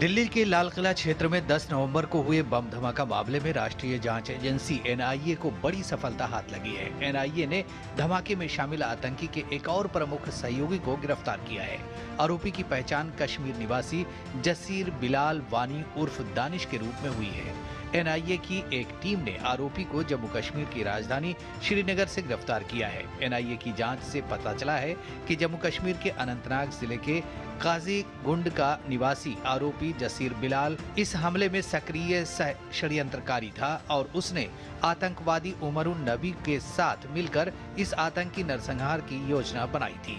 दिल्ली के लाल किला क्षेत्र में 10 नवंबर को हुए बम धमाका मामले में राष्ट्रीय जांच एजेंसी एनआईए को बड़ी सफलता हाथ लगी है। एनआईए ने धमाके में शामिल आतंकी के एक और प्रमुख सहयोगी को गिरफ्तार किया है। आरोपी की पहचान कश्मीर निवासी जसीर बिलाल वानी उर्फ दानिश के रूप में हुई है। एनआईए की एक टीम ने आरोपी को जम्मू कश्मीर की राजधानी श्रीनगर से गिरफ्तार किया है। एनआईए की जांच से पता चला है कि जम्मू कश्मीर के अनंतनाग जिले के काजीगुंड का निवासी आरोपी जसीर बिलाल इस हमले में सक्रिय षड्यंत्रकारी था और उसने आतंकवादी उमरुन नबी के साथ मिलकर इस आतंकी नरसंहार की योजना बनाई थी।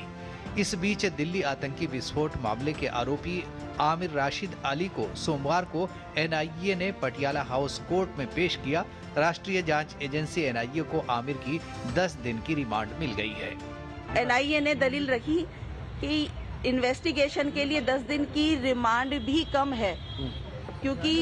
इस बीच दिल्ली आतंकी विस्फोट मामले के आरोपी आमिर राशिद अली को सोमवार को एनआईए ने पटियाला हाउस कोर्ट में पेश किया। राष्ट्रीय जांच एजेंसी एनआईए को आमिर की 10 दिन की रिमांड मिल गई है। एनआईए ने दलील रखी कि इन्वेस्टिगेशन के लिए 10 दिन की रिमांड भी कम है, क्योंकि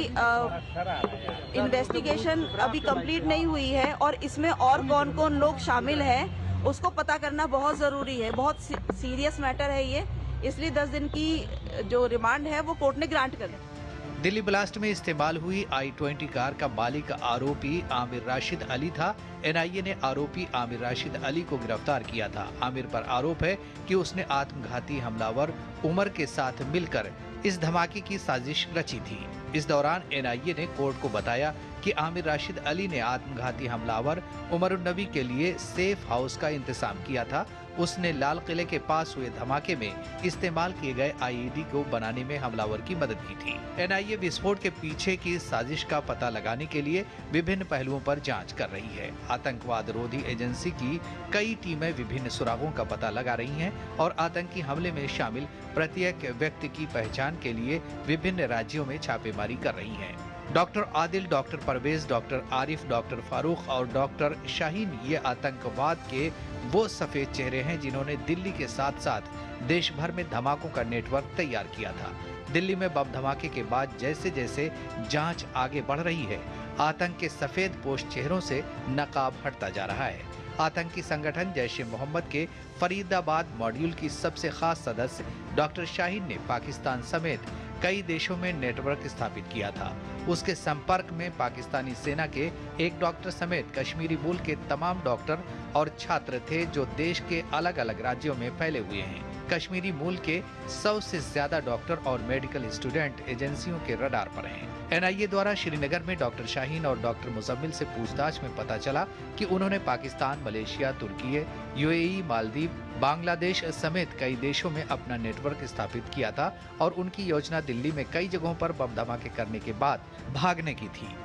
इन्वेस्टिगेशन अभी कंप्लीट नहीं हुई है और इसमें और कौन कौन लोग शामिल हैं उसको पता करना बहुत जरूरी है। बहुत सीरियस मैटर है ये, इसलिए 10 दिन की जो रिमांड है वो कोर्ट ने ग्रांट कर दी। दिल्ली ब्लास्ट में इस्तेमाल हुई i-20 कार का मालिक आरोपी आमिर राशिद अली था। एनआईए ने आरोपी आमिर राशिद अली को गिरफ्तार किया था। आमिर पर आरोप है कि उसने आत्मघाती हमलावर उमर के साथ मिलकर इस धमाके की साजिश रची थी। इस दौरान एनआईए ने कोर्ट को बताया कि आमिर राशिद अली ने आत्मघाती हमलावर उमरुन नबी के लिए सेफ हाउस का इंतजाम किया था। उसने लाल किले के पास हुए धमाके में इस्तेमाल किए गए आईईडी को बनाने में हमलावर की मदद की थी। एनआईए विस्फोट के पीछे की साजिश का पता लगाने के लिए विभिन्न पहलुओं पर जांच कर रही है। आतंकवाद रोधी एजेंसी की कई टीमें विभिन्न सुरागों का पता लगा रही हैं और आतंकी हमले में शामिल प्रत्येक व्यक्ति की पहचान के लिए विभिन्न राज्यों में छापेमारी कर रही हैं। Doctor Adil, doctor Parvez, doctor Arif, doctor Farooq और डॉक्टर शाहीन ये आतंकवाद के वो सफेद चेहरे हैं जिन्होंने दिल्ली के साथ साथ देश भर में धमाकों का नेटवर्क तैयार किया था। दिल्ली में बम धमाके के बाद जैसे जैसे जांच आगे बढ़ रही है, आतंक के सफेद पोश चेहरों से नकाब हटता जा रहा है। आतंकी संगठन जैश ए मोहम्मद के फरीदाबाद मॉड्यूल की सबसे खास सदस्य डॉक्टर शाहीन ने पाकिस्तान समेत कई देशों में नेटवर्क स्थापित किया था। उसके संपर्क में पाकिस्तानी सेना के एक डॉक्टर समेत कश्मीरी मूल के तमाम डॉक्टर और छात्र थे जो देश के अलग अलग राज्यों में फैले हुए हैं। कश्मीरी मूल के 100 से ज्यादा डॉक्टर और मेडिकल स्टूडेंट एजेंसियों के रडार पर हैं। एनआईए द्वारा श्रीनगर में डॉक्टर शाहीन और डॉक्टर मुजम्मिल से पूछताछ में पता चला कि उन्होंने पाकिस्तान, मलेशिया, तुर्की, यूएई, मालदीव, बांग्लादेश समेत कई देशों में अपना नेटवर्क स्थापित किया था और उनकी योजना दिल्ली में कई जगहों पर बम धमाके करने के बाद भागने की थी।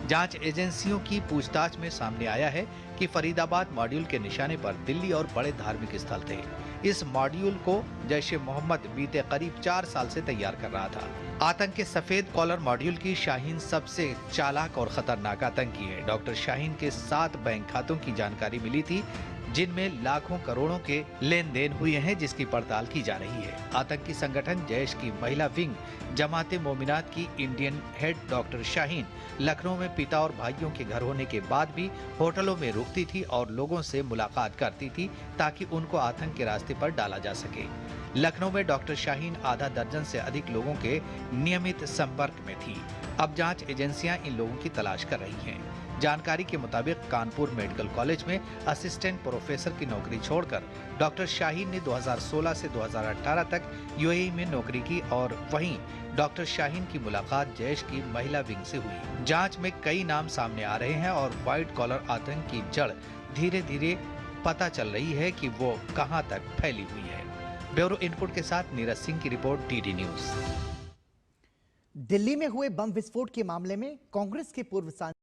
जांच एजेंसियों की पूछताछ में सामने आया है कि फरीदाबाद मॉड्यूल के निशाने पर दिल्ली और बड़े धार्मिक स्थल थे। इस मॉड्यूल को जैश ए मोहम्मद बीते करीब 4 साल से तैयार कर रहा था। आतंक के सफेद कॉलर मॉड्यूल की शाहीन सबसे चालाक और खतरनाक आतंकी है। डॉक्टर शाहीन के 7 बैंक खातों की जानकारी मिली थी जिनमें लाखों करोड़ों के लेन देन हुए हैं, जिसकी पड़ताल की जा रही है। आतंकी संगठन जैश की महिला विंग जमाते मोमिनात की Indian head doctor Shaheen Lucknow में पिता और भाइयों के घर होने के बाद भी होटलों में रुकती थी और लोगों से मुलाकात करती थी ताकि उनको आतंक के रास्ते पर डाला जा सके। लखनऊ में डॉक्टर शाहीन आधा दर्जन से अधिक लोगों के नियमित संपर्क में थी। अब जांच एजेंसियां इन लोगों की तलाश कर रही हैं। जानकारी के मुताबिक कानपुर मेडिकल कॉलेज में असिस्टेंट प्रोफेसर की नौकरी छोड़कर डॉक्टर शाहीन ने 2016 से 2018 तक यूएई में नौकरी की और वहीं डॉक्टर शाहीन की मुलाकात जैश की महिला विंग से हुई। जांच में कई नाम सामने आ रहे हैं और व्हाइट कॉलर आतंक की जड़ धीरे धीरे पता चल रही है कि वो कहां तक फैली हुई है। ब्यूरो इनपुट के साथ नीरज सिंह की रिपोर्ट, डीडी न्यूज। दिल्ली में हुए बम विस्फोट के मामले में कांग्रेस के पूर्व सांसद